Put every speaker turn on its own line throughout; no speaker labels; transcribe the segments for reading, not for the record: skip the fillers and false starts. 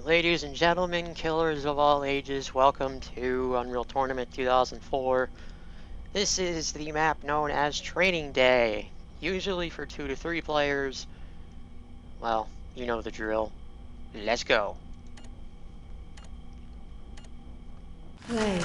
Ladies and gentlemen, killers of all ages, welcome to Unreal Tournament 2004. This is the map known as Training Day, usually for 2 to 3 players. Well, you know the drill. Let's go.
Play.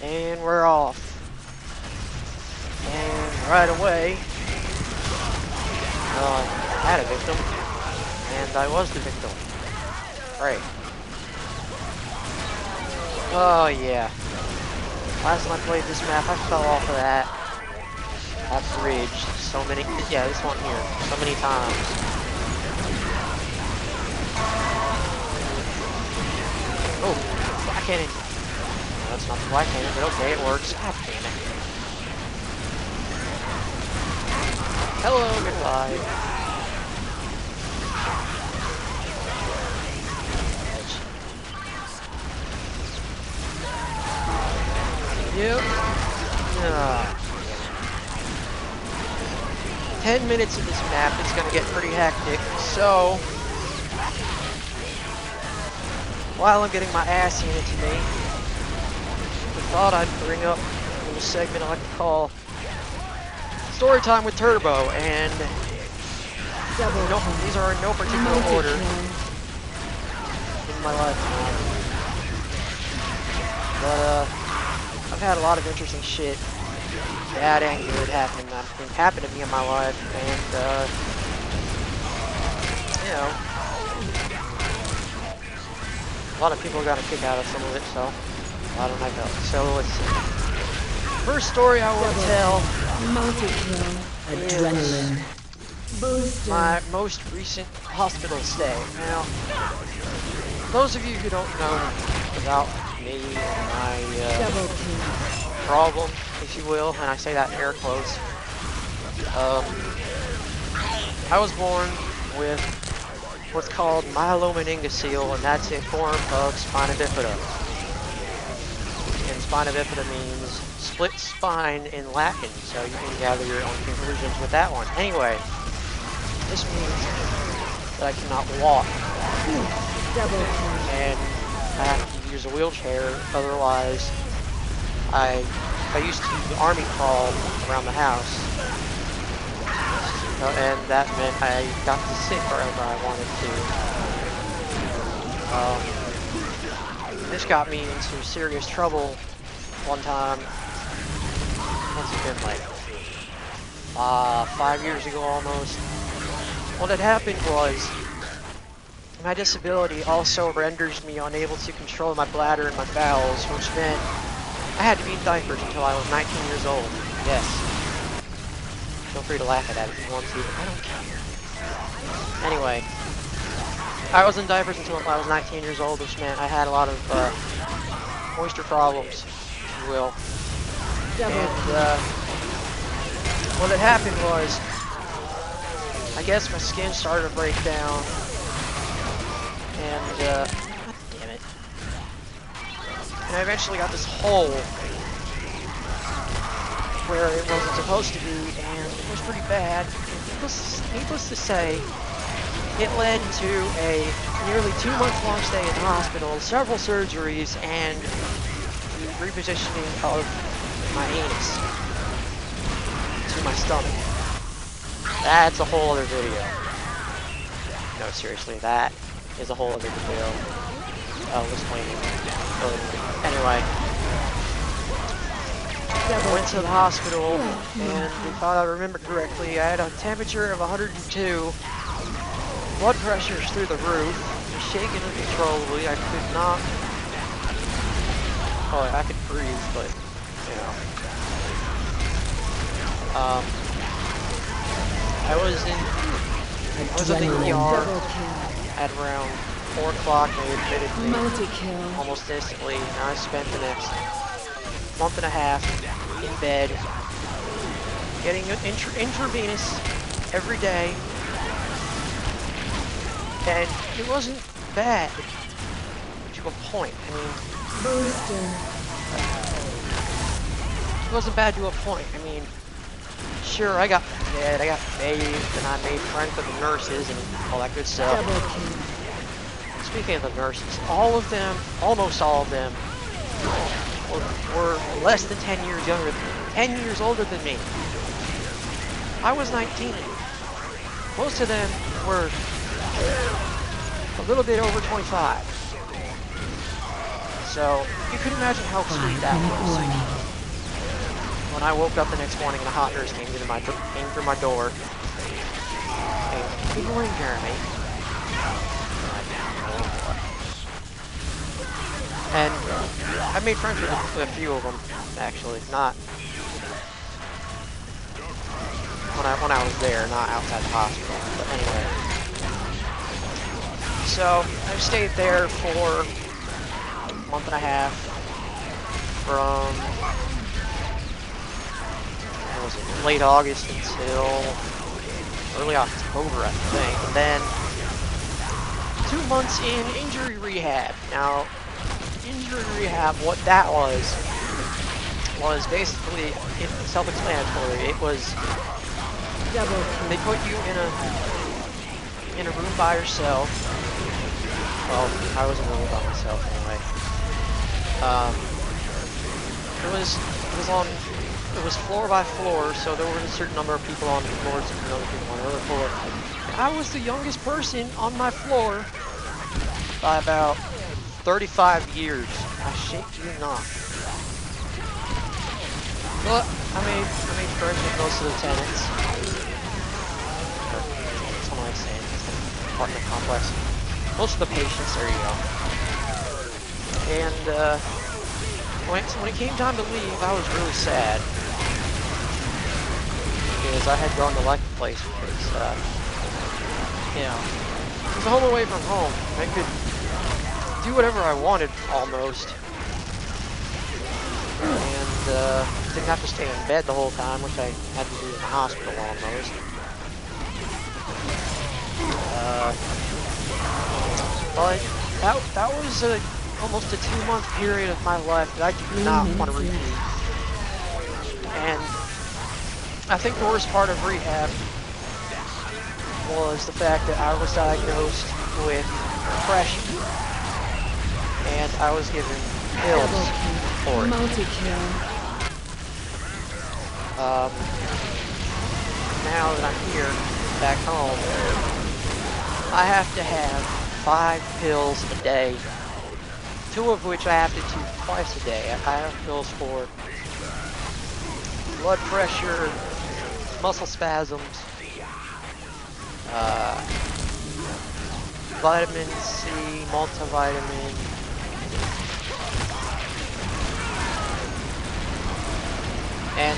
And we're off. And right away, I had a victim, and I was the victim. Right. Oh yeah. Last time I played this map, I fell off of that bridge so many, yeah, this one here, so many times. Oh, black cannon. No, that's not the black cannon, but okay, it works. God damn it. Hello, goodbye. Yep. 10 minutes of this map, it's gonna get pretty hectic, so while I'm getting my ass handed to me, I thought I'd bring up a little segment I like to call Storytime with Turbo, and these are in no particular order in my lifetime. But I've had a lot of interesting shit, bad and good, happen to me in my life, and you know, a lot of people got a kick out of some of it, so why don't I go? So let's see. First story I want to tell
Adrenaline. Booster.
My most recent hospital stay. Now, those of you who don't know about me and my problem, if you will, and I say that in air quotes, I was born with what's called myelomeningocele, and that's a form of spina bifida. And spina bifida means split spine in Latin, so you can gather your own conclusions with that one. Anyway, this means that I cannot walk, and I have to use a wheelchair. Otherwise, I used to do army crawl around the house, and that meant I got to sit wherever I wanted to. This got me into serious trouble one time. What's it been, like 5 years ago almost? What had happened was, my disability also renders me unable to control my bladder and my bowels, which meant I had to be in diapers until I was 19 years old. Yes. Feel free to laugh at that if you want to, but I don't care. Anyway, I was in diapers until I was 19 years old, which meant I had a lot of moisture problems, if you will. And what had happened was, I guess my skin started to break down, and god damn it. And I eventually got this hole where it wasn't supposed to be, and it was pretty bad. Needless to say, it led to a nearly 2-month-long stay in the hospital, several surgeries, and the repositioning of my anus to my stomach. That's a whole other video. No, seriously, that is a whole other video. Explaining. Anyway, I went to the hospital, and if I remember correctly, I had a temperature of 102, blood pressures through the roof, shaking uncontrollably. I could not. Oh, I could breathe, but you know. I was in the ER at around 4 o'clock. They admitted me almost instantly, and I spent the next month and a half in bed, getting intravenous every day, and it wasn't bad to a point. I mean, it wasn't bad to a point. I mean, sure, I got fed, I got bathed, and I made friends with the nurses and all that good stuff. speaking of the nurses, all of them, almost all of them, were less than 10 years younger than me, 10 years older than me. I was 19. Most of them were a little bit over 25. So you could imagine how sweet that was. When I woke up the next morning and a hot nurse came through my door. Hey, good morning, Jeremy. And I made friends with a few of them, actually. Not when I was there, not outside the hospital. But anyway. So I stayed there for a month and a half. From late August until early October, I think. And then 2 months in injury rehab. Now, injury rehab, what that was basically self-explanatory. It was they put you in a room by yourself. Well, I was in a room by myself anyway. It was floor by floor, so there was a certain number of people on the floor, certain other people on the other floor. I was the youngest person on my floor by about 35 years. I shake you not. But I made friends with most of the tenants. That's what I'm saying. It's an apartment complex. Most of the patients, there you go. And when it came time to leave, I was really sad. Because I had grown to like the place because, it was a home away from home. I could do whatever I wanted, almost. And, didn't have to stay in bed the whole time, which I had to do in the hospital almost. But that was almost a 2-month period of my life that I do not want to repeat. And I think the worst part of rehab was the fact that I was diagnosed with depression, and I was given pills for it. Now that I'm here, back home, I have to have 5 pills a day, 2 of which I have to take twice a day. I have pills for blood pressure, muscle spasms, vitamin C, multivitamin, and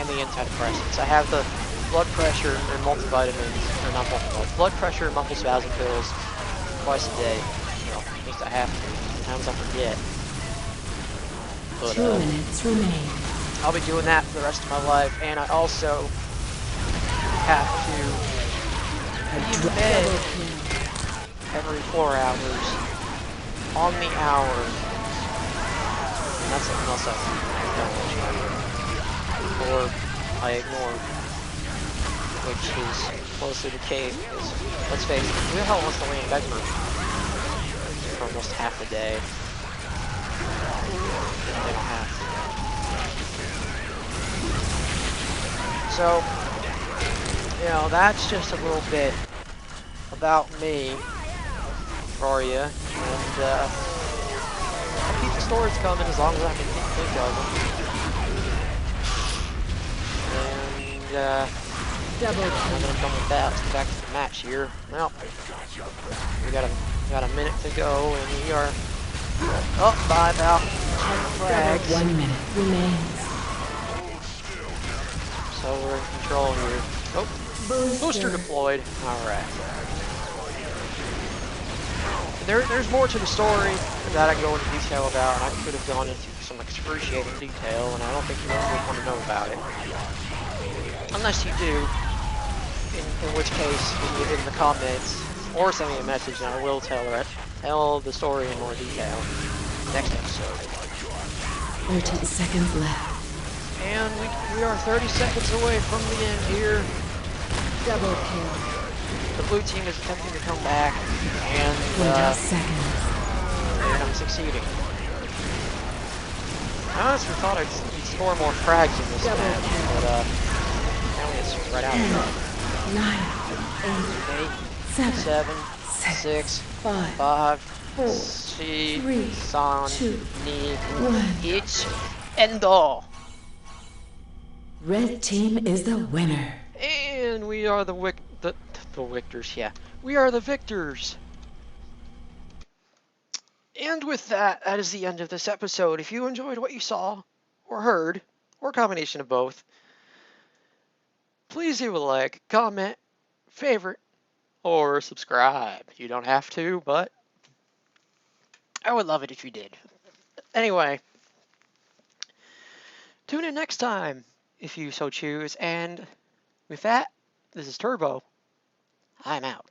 the antidepressants. I have the blood pressure and multivitamins, or not multivitamins, blood pressure and muscle spasm pills twice a day. Well, at least I have to. Sometimes I forget. But,
2 minutes remain.
I'll be doing that for the rest of my life, and I also have to be in bed every 4 hours on the hour. And that's something else I don't mention, or I ignore, which is mostly the case. Because, let's face it, who the hell wants to lay in bed for almost half a day? They don't have to. So, that's just a little bit about me for you, and I'll keep the stories coming as long as I can think of them. And I'm gonna come with that. Let's get back to the match here. Well, we got a minute to go, and we are up by about 10 frags.
1 minute remains.
So we're in control here. Oh, booster deployed. All right. There's more to the story that I can go into detail about, and I could have gone into some excruciating detail, and I don't think you would want to know about it. Unless you do, in which case, leave it in the comments, or send me a message, and I will tell the story in more detail next episode.
30 seconds left.
And we are 30 seconds away from the end here.
Double kill.
The blue team is attempting to come back, and
20 seconds.
succeeding. I honestly thought I'd score more frags in this
Double
map,
kill.
but now it's right out.
9, 8,
8,
7,
7,
6,
6,
5,
5,
4,
3,
3,
San,
2,
Ni,
1.
Ich, Endo.
Red team is the winner.
And we are the victors, yeah. We are the victors. And with that, that is the end of this episode. If you enjoyed what you saw, or heard, or a combination of both, please leave a like, comment, favorite, or subscribe. You don't have to, but I would love it if you did. Anyway, tune in next time if you so choose. And with that, this is Turbo. I'm out.